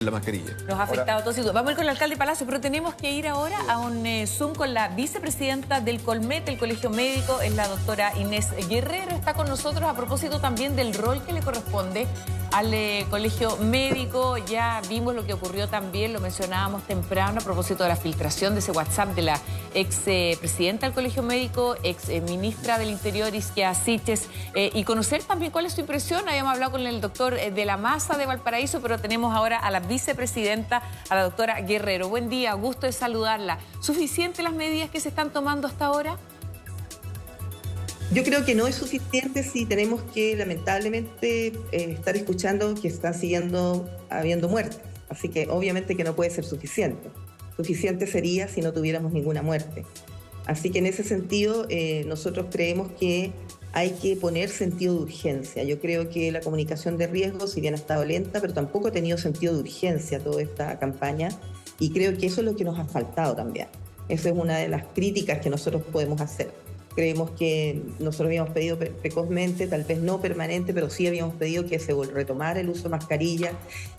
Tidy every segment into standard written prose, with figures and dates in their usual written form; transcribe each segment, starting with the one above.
La mascarilla. Nos ha afectado todos. Vamos a ir con el alcalde Palacio, pero tenemos que ir ahora a un Zoom con la vicepresidenta del Colmet, el Colegio Médico, es la doctora Inés Guerrero. Está con nosotros a propósito también del rol que le corresponde al Colegio Médico. Ya vimos lo que ocurrió también, lo mencionábamos temprano a propósito de la filtración de ese WhatsApp de la ex presidenta del Colegio Médico, ex ministra del Interior, Isquia Siches, y conocer también cuál es su impresión. Habíamos hablado con el doctor de la Maza de Valparaíso, pero tenemos ahora a la vicepresidenta, a la doctora Guerrero. Buen día, gusto de saludarla. ¿Suficientes las medidas que se están tomando hasta ahora? Yo creo que no es suficiente si tenemos que, lamentablemente, estar escuchando que están habiendo muertes. Así que obviamente que no puede ser suficiente. Suficiente sería si no tuviéramos ninguna muerte. Así que en ese sentido, nosotros creemos que hay que poner sentido de urgencia. Yo creo que la comunicación de riesgo, si bien ha estado lenta, pero tampoco ha tenido sentido de urgencia toda esta campaña, y creo que eso es lo que nos ha faltado también. Esa es una de las críticas que nosotros podemos hacer. Creemos que nosotros habíamos pedido precozmente, tal vez no permanente, pero sí habíamos pedido que se retomara el uso de mascarilla.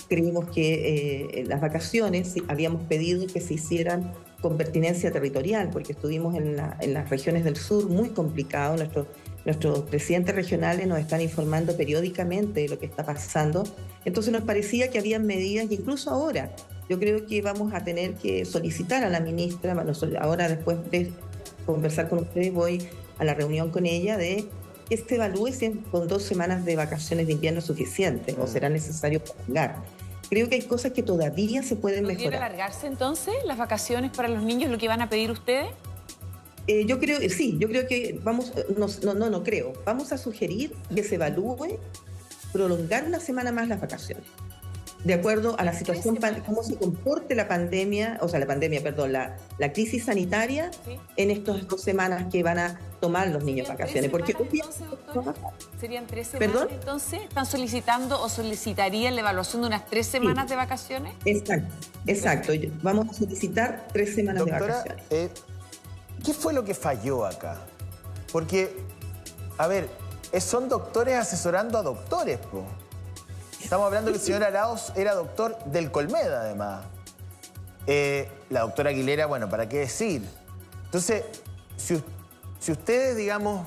Creímos que las vacaciones habíamos pedido que se hicieran con pertinencia territorial, porque estuvimos en las regiones del sur muy complicado. Nuestros presidentes regionales nos están informando periódicamente de lo que está pasando. Entonces nos parecía que había medidas, y incluso ahora, yo creo que vamos a tener que solicitar a la ministra, ahora después de conversar con ustedes, voy a la reunión con ella, de que se evalúe si con 2 semanas de vacaciones de invierno es suficiente o será necesario prolongar. Creo que hay cosas que todavía se pueden mejorar. ¿Podrían alargarse entonces las vacaciones para los niños, lo que van a pedir ustedes? Yo creo que vamos a sugerir que se evalúe prolongar 1 semana más las vacaciones, de acuerdo a la situación, cómo se comporte la pandemia, la crisis sanitaria, ¿sí?, en estas 2 semanas que van a tomar los niños vacaciones. Porque entonces, ¿serían 3 semanas? ¿Perdón? Entonces, ¿están solicitando o solicitarían la evaluación de unas 3 semanas de vacaciones? Exacto. Vamos a solicitar 3 semanas, doctora, de vacaciones. ¿Qué fue lo que falló acá? Porque, a ver, son doctores asesorando a doctores, po. Estamos hablando que el señor Arauz era doctor del Colmet, además. La doctora Aguilera, bueno, ¿para qué decir? Entonces, si ustedes, digamos,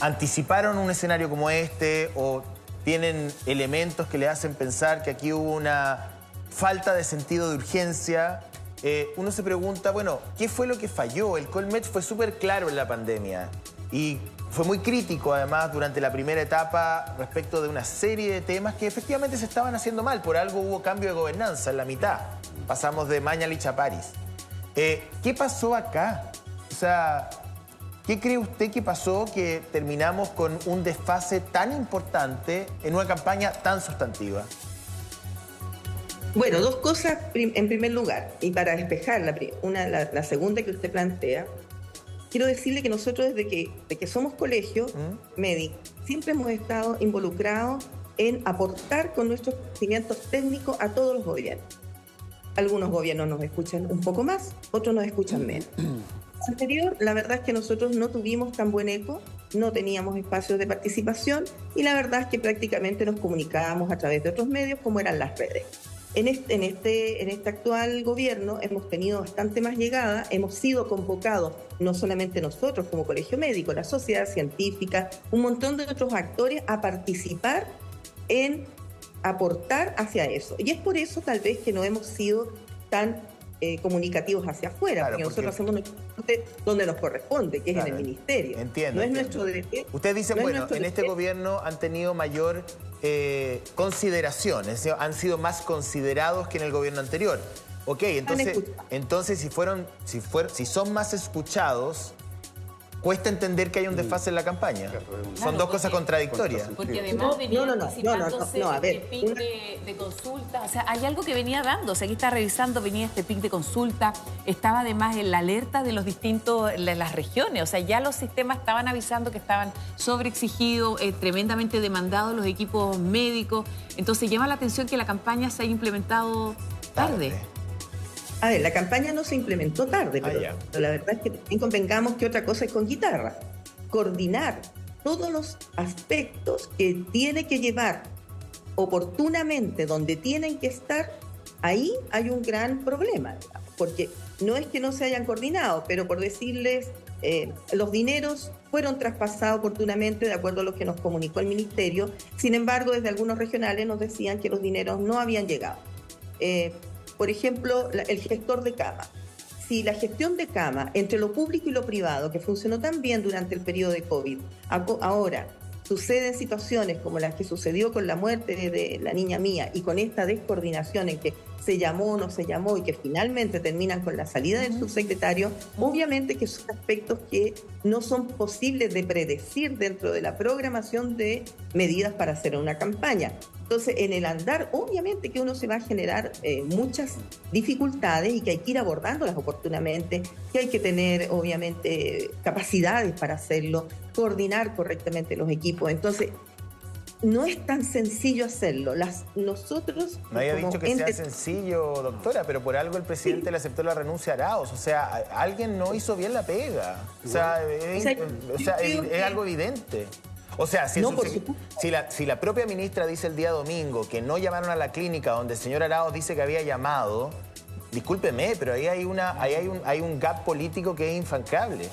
anticiparon un escenario como este o tienen elementos que le hacen pensar que aquí hubo una falta de sentido de urgencia, uno se pregunta, bueno, ¿qué fue lo que falló? El Colmet fue súper claro en la pandemia y fue muy crítico, además, durante la primera etapa respecto de una serie de temas que efectivamente se estaban haciendo mal. Por algo hubo cambio de gobernanza en la mitad. Pasamos de Mañalich a París. ¿Qué pasó acá? O sea, ¿qué cree usted que pasó que terminamos con un desfase tan importante en una campaña tan sustantiva? Bueno, 2 cosas en primer lugar, y para despejar la segunda que usted plantea. Quiero decirle que nosotros desde que somos colegio médico siempre hemos estado involucrados en aportar con nuestros conocimientos técnicos a todos los gobiernos. Algunos gobiernos nos escuchan un poco más, otros nos escuchan menos. Anterior, la verdad es que nosotros no tuvimos tan buen eco, no teníamos espacios de participación y la verdad es que prácticamente nos comunicábamos a través de otros medios como eran las redes. En este actual gobierno hemos tenido bastante más llegada, hemos sido convocados, no solamente nosotros como colegio médico, la sociedad científica, un montón de otros actores a participar en aportar hacia eso. Y es por eso tal vez que no hemos sido tan comunicativos hacia afuera, claro, porque nosotros hacemos nuestro parte donde nos corresponde, que claro, es en el ministerio. Entiendo. No es nuestro derecho. Ustedes dicen, bueno, en este gobierno han tenido mayor consideración, es decir, han sido más considerados que en el gobierno anterior. Ok, entonces si son más escuchados, cuesta entender que hay un desfase en la campaña. Claro, son 2 cosas contradictorias. Porque además venía anticipaándose este pic de consulta. O sea, hay algo que venía dando. O sea, aquí está revisando, venía este pic de consulta. Estaba además en la alerta de las regiones. O sea, ya los sistemas estaban avisando que estaban sobreexigidos, tremendamente demandados los equipos médicos. Entonces llama la atención que la campaña se haya implementado tarde. A ver, la campaña no se implementó tarde, pero la verdad es que también convengamos que otra cosa es con guitarra. Coordinar todos los aspectos que tiene que llevar oportunamente donde tienen que estar, ahí hay un gran problema, digamos, porque no es que no se hayan coordinado, pero por decirles, los dineros fueron traspasados oportunamente de acuerdo a lo que nos comunicó el Ministerio. Sin embargo, desde algunos regionales nos decían que los dineros no habían llegado. Por ejemplo, el gestor de cama. Si la gestión de cama entre lo público y lo privado, que funcionó tan bien durante el periodo de COVID, ahora suceden situaciones como las que sucedió con la muerte de la niña Mía y con esta descoordinación en que se llamó o no se llamó y que finalmente terminan con la salida del subsecretario, obviamente que son aspectos que no son posibles de predecir dentro de la programación de medidas para hacer una campaña. Entonces, en el andar, obviamente que uno se va a generar muchas dificultades y que hay que ir abordándolas oportunamente, que hay que tener, obviamente, capacidades para hacerlo, coordinar correctamente los equipos. Entonces, no es tan sencillo hacerlo. Nosotros... No había dicho que sea sencillo, doctora, pero por algo el presidente le aceptó la renuncia a Arauz. O sea, alguien no hizo bien la pega. O sea, es algo evidente. O sea, si la propia ministra dice el día domingo que no llamaron a la clínica donde el señor Arauz dice que había llamado, discúlpeme, pero ahí hay un gap político que es infrancable.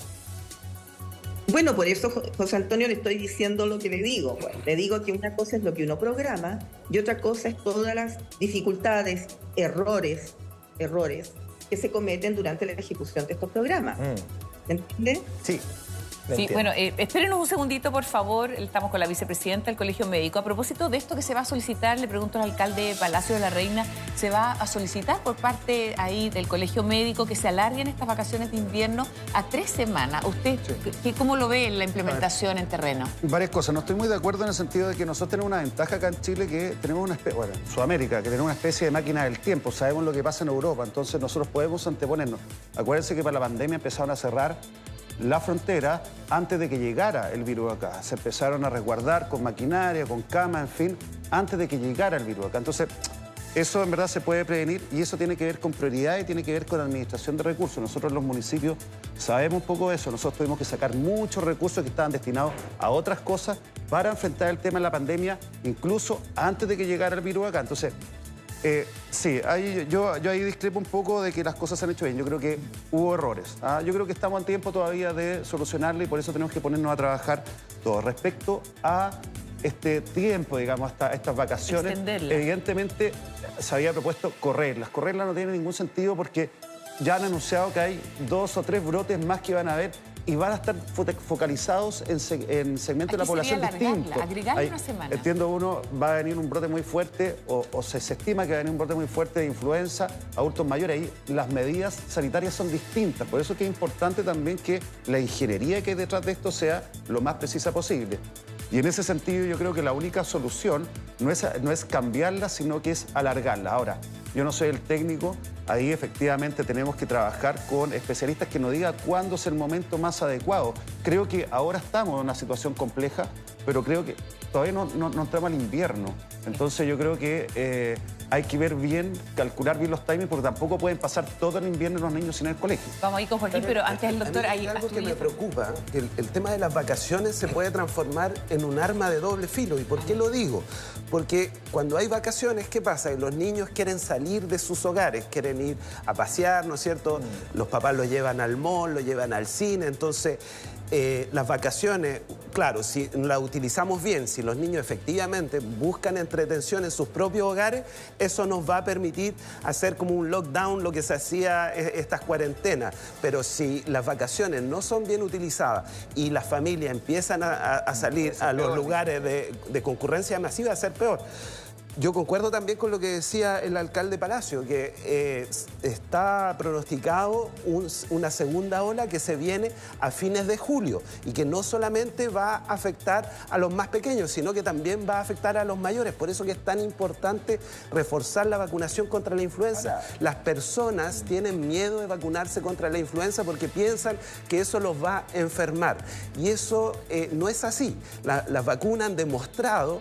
Bueno, por eso, José Antonio, le estoy diciendo lo que le digo. Bueno, le digo que una cosa es lo que uno programa y otra cosa es todas las dificultades, errores que se cometen durante la ejecución de estos programas. ¿Entiende? Sí. Sí, bueno, espérenos un segundito, por favor. Estamos con la vicepresidenta del Colegio Médico. A propósito de esto que se va a solicitar, le pregunto al alcalde Palacio de la Reina, ¿se va a solicitar por parte ahí del Colegio Médico que se alarguen estas vacaciones de invierno a 3 semanas? ¿Usted cómo lo ve en la implementación en terreno? Varias cosas. No estoy muy de acuerdo en el sentido de que nosotros tenemos una ventaja acá en Chile, que tenemos una especie, bueno, en Sudamérica, que tenemos una especie de máquina del tiempo. Sabemos lo que pasa en Europa, entonces nosotros podemos anteponernos. Acuérdense que para la pandemia empezaron a cerrar la frontera antes de que llegara el virus acá. Se empezaron a resguardar con maquinaria, con cama, en fin, antes de que llegara el virus acá. Entonces, eso en verdad se puede prevenir y eso tiene que ver con prioridad y tiene que ver con administración de recursos. Nosotros los municipios sabemos un poco de eso. Nosotros tuvimos que sacar muchos recursos que estaban destinados a otras cosas para enfrentar el tema de la pandemia, incluso antes de que llegara el virus acá. Entonces, sí, yo ahí discrepo un poco de que las cosas se han hecho bien. Yo creo que hubo errores. Yo creo que estamos a tiempo todavía de solucionarlo y por eso tenemos que ponernos a trabajar todo. Respecto a este tiempo, digamos, hasta estas vacaciones, extenderla. Evidentemente se había propuesto correrlas. Correrlas no tiene ningún sentido porque ya han anunciado que hay 2 o 3 brotes más que van a haber y van a estar focalizados en segmentos de la población distintos. Agregarle una semana. Entiendo, va a venir un brote muy fuerte o se estima que va a venir un brote muy fuerte de influenza, adultos mayores. Ahí las medidas sanitarias son distintas. Por eso es que es importante también que la ingeniería que hay detrás de esto sea lo más precisa posible. Y en ese sentido yo creo que la única solución no es cambiarla, sino que es alargarla. Ahora, yo no soy el técnico, ahí efectivamente tenemos que trabajar con especialistas que nos digan cuándo es el momento más adecuado. Creo que ahora estamos en una situación compleja, pero creo que todavía no entramos al invierno. Entonces yo creo que hay que ver bien, calcular bien los timings, porque tampoco pueden pasar todo el invierno los niños sin el colegio. Vamos ahí con Joaquín, pero antes el doctor... Hay algo que me preocupa, que el tema de las vacaciones se puede transformar en un arma de doble filo. ¿Y por qué lo digo? Porque cuando hay vacaciones, ¿qué pasa? Los niños quieren salir de sus hogares, quieren ir a pasear, ¿no es cierto? Los papás los llevan al mall, los llevan al cine, entonces... las vacaciones, claro, si las utilizamos bien, si los niños efectivamente buscan entretención en sus propios hogares, eso nos va a permitir hacer como un lockdown, lo que se hacía estas cuarentenas. Pero si las vacaciones no son bien utilizadas y las familias empiezan a salir a los lugares de concurrencia masiva, va a ser peor. Yo concuerdo también con lo que decía el alcalde Palacio, que está pronosticado una segunda ola que se viene a fines de julio y que no solamente va a afectar a los más pequeños, sino que también va a afectar a los mayores. Por eso que es tan importante reforzar la vacunación contra la influenza. Las personas tienen miedo de vacunarse contra la influenza porque piensan que eso los va a enfermar. Y eso no es así. Las vacunas han demostrado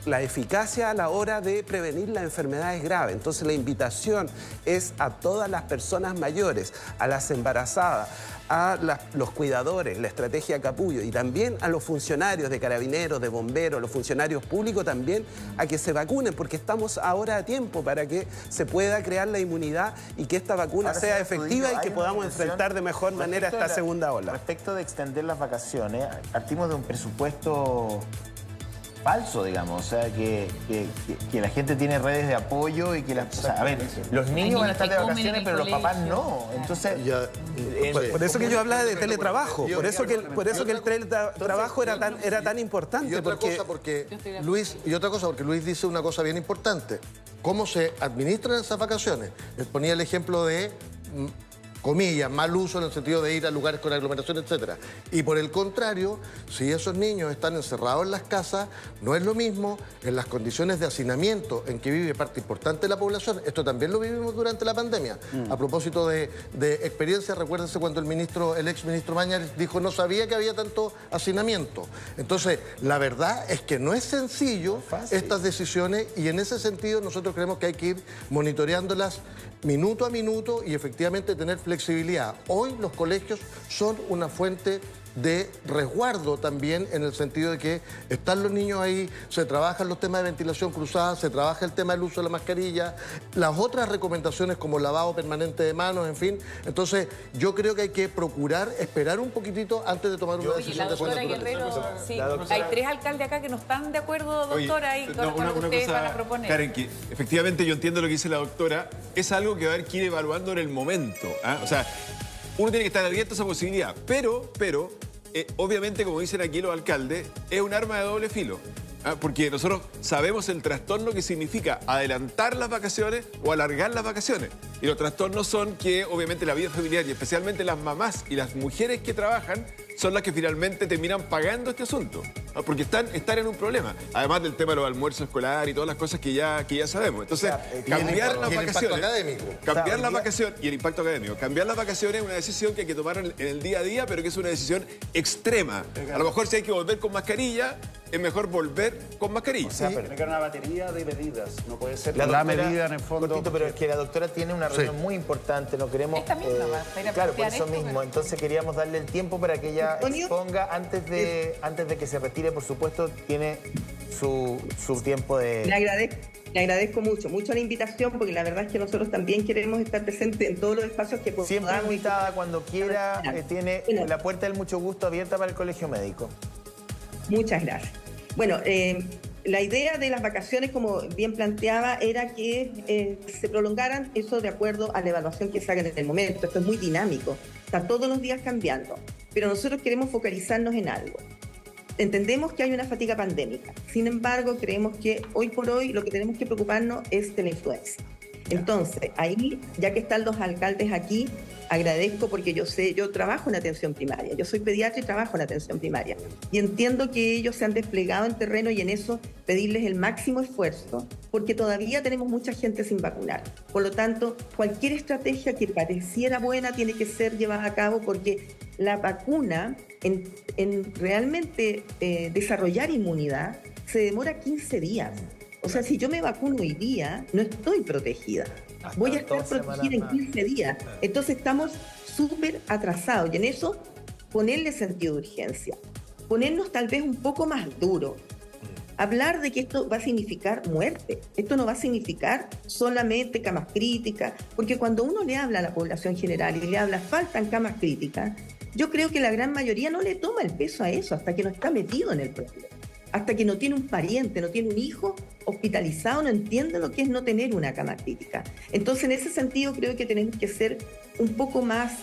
la eficacia a la hora de prevenir las enfermedades graves. Entonces la invitación es a todas las personas mayores, a las embarazadas, a los cuidadores, la estrategia Capullo, y también a los funcionarios de carabineros, de bomberos, los funcionarios públicos también, a que se vacunen, porque estamos ahora a tiempo para que se pueda crear la inmunidad y que esta vacuna sea efectiva y que podamos enfrentar de mejor manera esta segunda ola. Respecto de extender las vacaciones, partimos de un presupuesto falso, digamos, o sea, que la gente tiene redes de apoyo y que las... O sea, a ver, los niños van a estar de vacaciones, pero los papás no. Entonces... Por eso que yo hablaba de teletrabajo, por eso que el teletrabajo era tan importante. Y otra cosa porque Luis dice una cosa bien importante. ¿Cómo se administran esas vacaciones? Les ponía el ejemplo de... comillas, mal uso en el sentido de ir a lugares con aglomeración, etc. Y por el contrario, si esos niños están encerrados en las casas, no es lo mismo en las condiciones de hacinamiento en que vive parte importante de la población. Esto también lo vivimos durante la pandemia. A propósito de experiencia, recuérdense cuando el ex ministro Mañalich dijo no sabía que había tanto hacinamiento. Entonces, la verdad es que no es sencillo estas decisiones y en ese sentido nosotros creemos que hay que ir monitoreándolas minuto a minuto y efectivamente tener flexibilidad. Hoy los colegios son una fuente de resguardo también en el sentido de que están los niños ahí, se trabajan los temas de ventilación cruzada, se trabaja el tema del uso de la mascarilla, las otras recomendaciones como lavado permanente de manos, en fin. Entonces, yo creo que hay que procurar esperar un poquitito antes de tomar una decisión de esa naturaleza. Sí, hay 3 alcaldes acá que no están de acuerdo, doctora, y con lo que ustedes van a proponer. Karen, que efectivamente yo entiendo lo que dice la doctora, es algo que va a haber que ir evaluando en el momento. O sea, uno tiene que estar abierto a esa posibilidad, pero obviamente, como dicen aquí los alcaldes, es un arma de doble filo. Porque nosotros sabemos el trastorno que significa adelantar las vacaciones o alargar las vacaciones. Y los trastornos son que, obviamente, la vida familiar y especialmente las mamás y las mujeres que trabajan son las que finalmente terminan pagando este asunto. Porque están en un problema. Además del tema de los almuerzos escolares y todas las cosas que ya sabemos. Entonces, cambiar las vacaciones... Cambiar las vacaciones y el impacto académico. Cambiar las vacaciones es una decisión que hay que tomar en el día a día, pero que es una decisión extrema. A lo mejor si hay que volver con mascarilla, es mejor volver con mascarilla. O sea, pero hay una batería de medidas. No puede ser la medida en el fondo. Cortito, pero es que la doctora tiene una reunión muy importante. No queremos... Esta misma va a ir a claro, por eso esto, mismo. Pero... Entonces queríamos darle el tiempo para que ella exponga antes de que se retire, por supuesto, tiene su tiempo de... Le agradezco mucho la invitación, porque la verdad es que nosotros también queremos estar presentes en todos los espacios que podamos. Siempre invitada cuando quiera, tiene la puerta del mucho gusto abierta para el Colegio Médico. Muchas gracias. Bueno, la idea de las vacaciones, como bien planteaba, era que se prolongaran eso de acuerdo a la evaluación que se haga en el momento. Esto es muy dinámico, está todos los días cambiando, pero nosotros queremos focalizarnos en algo. Entendemos que hay una fatiga pandémica, sin embargo, creemos que hoy por hoy lo que tenemos que preocuparnos es de la influenza. Entonces, ahí, ya que están los alcaldes aquí, agradezco porque yo trabajo en atención primaria, yo soy pediatra y trabajo en atención primaria, y entiendo que ellos se han desplegado en terreno y en eso pedirles el máximo esfuerzo, porque todavía tenemos mucha gente sin vacunar. Por lo tanto, cualquier estrategia que pareciera buena tiene que ser llevada a cabo, porque la vacuna, en realmente desarrollar inmunidad, se demora 15 días. O sea, si yo me vacuno hoy día, no estoy protegida. Voy a estar protegida en 15 días. Entonces estamos súper atrasados. Y en eso, ponerle sentido de urgencia. Ponernos tal vez un poco más duro. Hablar de que esto va a significar muerte. Esto no va a significar solamente camas críticas. Porque cuando uno le habla a la población general y le habla, faltan camas críticas, yo creo que la gran mayoría no le toma el peso a eso hasta que no está metido en el problema. Hasta que no tiene un pariente, no tiene un hijo hospitalizado, no entiende lo que es no tener una cama crítica. Entonces, en ese sentido, creo que tenemos que ser un poco más...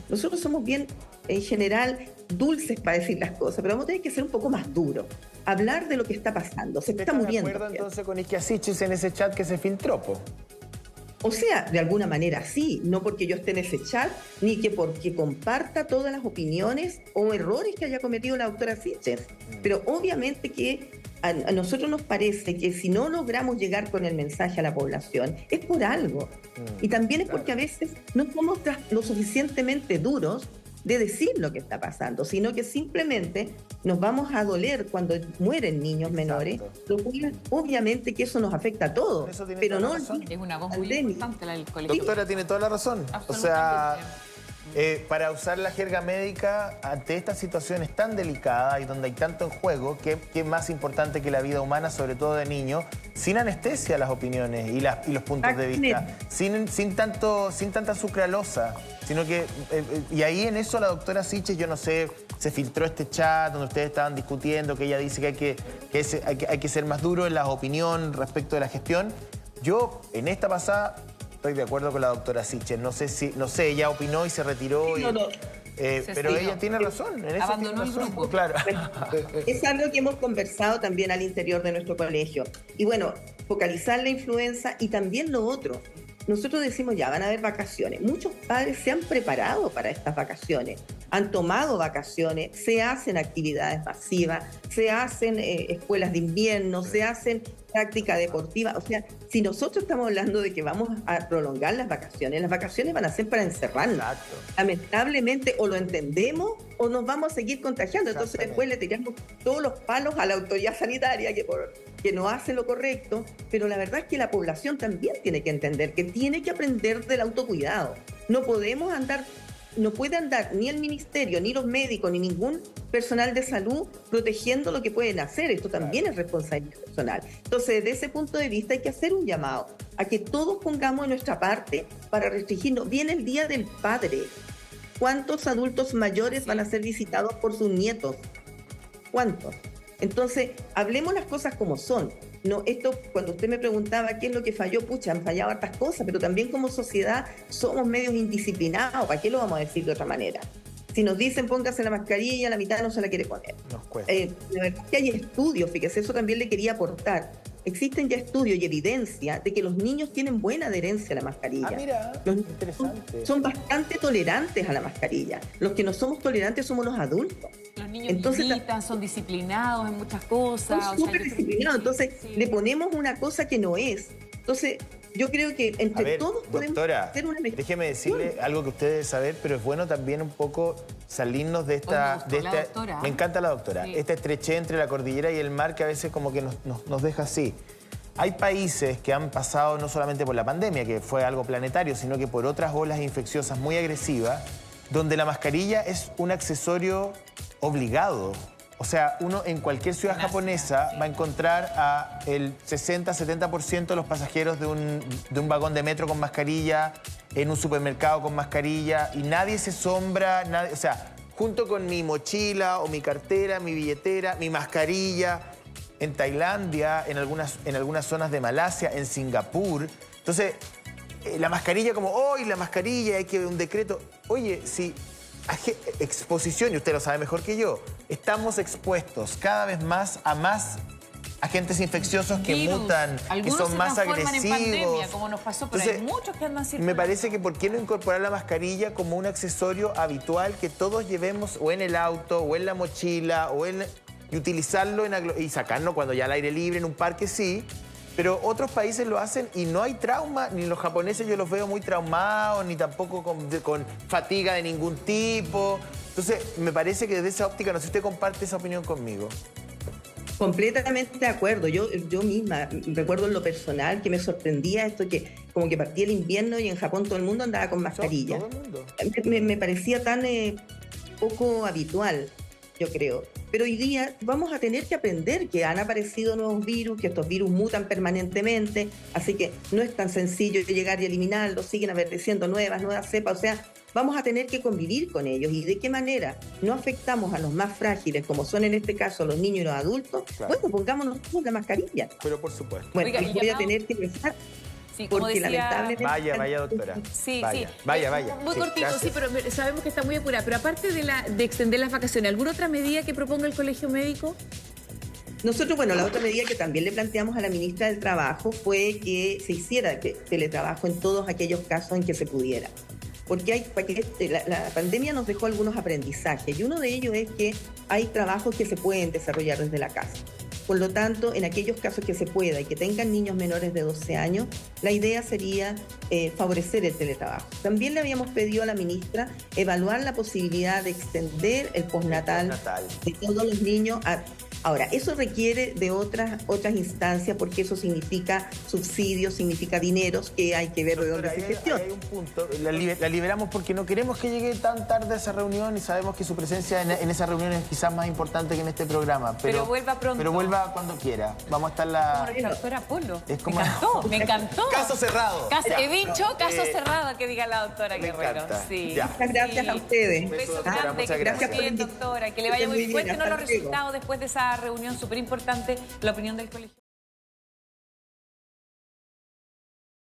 nosotros somos bien, en general, dulces para decir las cosas, pero vamos a tener que ser un poco más duros. Hablar de lo que está pasando. Se está muriendo. ¿De acuerdo entonces con Isquiasichis en ese chat que se filtró, po? O sea, de alguna manera sí, no porque yo esté en ese chat, ni que porque comparta todas las opiniones o errores que haya cometido la doctora Sichel. Pero obviamente que a nosotros nos parece que si no logramos llegar con el mensaje a la población, es por algo. Y también es porque a veces no somos lo suficientemente duros de decir lo que está pasando, sino que simplemente nos vamos a doler cuando mueren niños menores, lo cual, obviamente que eso nos afecta a todos, Eso tiene pero toda no la razón. Es una voz muy importante la del colegio. Doctora, tiene toda la razón. O sea, para usar la jerga médica ante estas situaciones tan delicadas y donde hay tanto en juego, ¿qué es más importante que la vida humana, sobre todo de niños, sin anestesia las opiniones y los puntos de vista, sin tanta sucralosa, sino que, y ahí en eso la doctora Siches, yo no sé, se filtró este chat donde ustedes estaban discutiendo, que ella dice que hay que ser más duro en la opinión respecto de la gestión. Yo, en esta pasada, estoy de acuerdo con la doctora Siches. No sé, ella opinó y se retiró. Pero ella tiene razón. En eso abandonó tiene razón, el grupo. Claro. Es algo que hemos conversado también al interior de nuestro colegio. Y bueno, focalizar la influenza y también lo otro. Nosotros decimos ya, van a haber vacaciones. Muchos padres se han preparado para estas vacaciones, han tomado vacaciones, se hacen actividades masivas, se hacen escuelas de invierno, se hacen práctica deportiva. O sea, si nosotros estamos hablando de que vamos a prolongar las vacaciones van a ser para encerrarnos. Exacto. Lamentablemente, o lo entendemos o nos vamos a seguir contagiando. Entonces después le tiramos todos los palos a la autoridad sanitaria que no hace lo correcto, pero la verdad es que la población también tiene que entender que tiene que aprender del autocuidado. No puede andar ni el ministerio, ni los médicos, ni ningún personal de salud protegiendo lo que pueden hacer. Esto también es responsabilidad personal. Entonces, desde ese punto de vista hay que hacer un llamado a que todos pongamos nuestra parte para restringirnos. Viene el Día del Padre. ¿Cuántos adultos mayores van a ser visitados por sus nietos? ¿Cuántos? Entonces, hablemos las cosas como son. No, esto, cuando usted me preguntaba qué es lo que falló, pucha, han fallado hartas cosas, pero también como sociedad somos medios indisciplinados. ¿Para qué lo vamos a decir de otra manera? Si nos dicen póngase la mascarilla, la mitad no se la quiere poner. Nos cuesta. De verdad que hay estudios, fíjese, eso también le quería aportar. Existen ya estudios y evidencia de que los niños tienen buena adherencia a la mascarilla. Ah, mira, interesante. Son bastante tolerantes a la mascarilla. Los que no somos tolerantes somos los adultos. Los niños gritan, son disciplinados en muchas cosas. Son súper disciplinados. Entonces, le ponemos una cosa que no es. Entonces, yo creo que entre todos podemos hacer una mejor. Déjeme decirle algo que usted debe saber, pero es bueno también un poco salirnos de esta... Me encanta la doctora. Esta estrechez entre la cordillera y el mar que a veces como que nos deja así. Hay países que han pasado no solamente por la pandemia, que fue algo planetario, sino que por otras olas infecciosas muy agresivas, donde la mascarilla es un accesorio obligado. O sea, uno en cualquier ciudad japonesa va a encontrar a el 60-70% de los pasajeros de un vagón de metro con mascarilla, en un supermercado con mascarilla, y nadie se sombra, o sea, junto con mi mochila o mi cartera, mi billetera, mi mascarilla, en Tailandia, en algunas zonas de Malasia, en Singapur. Entonces, la mascarilla como, la mascarilla, hay que un decreto. Oye, si... exposición, y usted lo sabe mejor que yo, estamos expuestos cada vez más a más agentes infecciosos que mutan, que son más agresivos. En pandemia, como nos pasó, pero hay muchos que andan circulando. Me parece que ¿por qué no incorporar la mascarilla como un accesorio habitual que todos llevemos o en el auto, o en la mochila, y utilizarlo y sacarlo cuando ya al aire libre, en un parque sí? Pero otros países lo hacen y no hay trauma, ni los japoneses yo los veo muy traumados, ni tampoco con fatiga de ningún tipo. Entonces, me parece que desde esa óptica, no sé si usted comparte esa opinión conmigo. Completamente de acuerdo. Yo misma recuerdo en lo personal que me sorprendía esto, que como que partía el invierno y en Japón todo el mundo andaba con mascarilla. Todo el mundo. Me parecía tan poco habitual, yo creo. Pero hoy día vamos a tener que aprender que han aparecido nuevos virus, que estos virus mutan permanentemente, así que no es tan sencillo llegar y eliminarlos, siguen apareciendo nuevas cepas, o sea, vamos a tener que convivir con ellos. ¿Y de qué manera no afectamos a los más frágiles, como son en este caso los niños y los adultos? Claro. Bueno, pongámonos la mascarilla. Pero por supuesto. Bueno, oiga, voy a tener que pensar. Sí, como porque decía... lamentablemente... Vaya, doctora. Sí, Vaya. Muy cortito, gracias. sí, pero sabemos que está muy apurada. Pero aparte de extender las vacaciones, ¿alguna otra medida que proponga el Colegio Médico? Nosotros, bueno, la otra medida que también le planteamos a la ministra del Trabajo fue que se hiciera teletrabajo en todos aquellos casos en que se pudiera. Porque la pandemia nos dejó algunos aprendizajes y uno de ellos es que hay trabajos que se pueden desarrollar desde la casa. Por lo tanto, en aquellos casos que se pueda y que tengan niños menores de 12 años, la idea sería favorecer el teletrabajo. También le habíamos pedido a la ministra evaluar la posibilidad de extender el postnatal de todos los niños a... Ahora, eso requiere de otras instancias porque eso significa subsidios, significa dineros que hay que ver de dónde se gestiona. Hay un punto, la liberamos porque no queremos que llegue tan tarde a esa reunión y sabemos que su presencia en esa reunión es quizás más importante que en este programa. Pero vuelva pronto. Pero vuelva cuando quiera. Vamos a estar la... Como la doctora Polo. Es como... Me encantó. Caso cerrado. He dicho caso cerrado que diga la doctora Guerrero. Sí. Muchas gracias a ustedes. Un beso doctora, grande, muchas que gracias. esté bien, doctora. Que le vaya muy bien. Cuéntenos los resultados después de esa reunión súper importante, la opinión del colegio.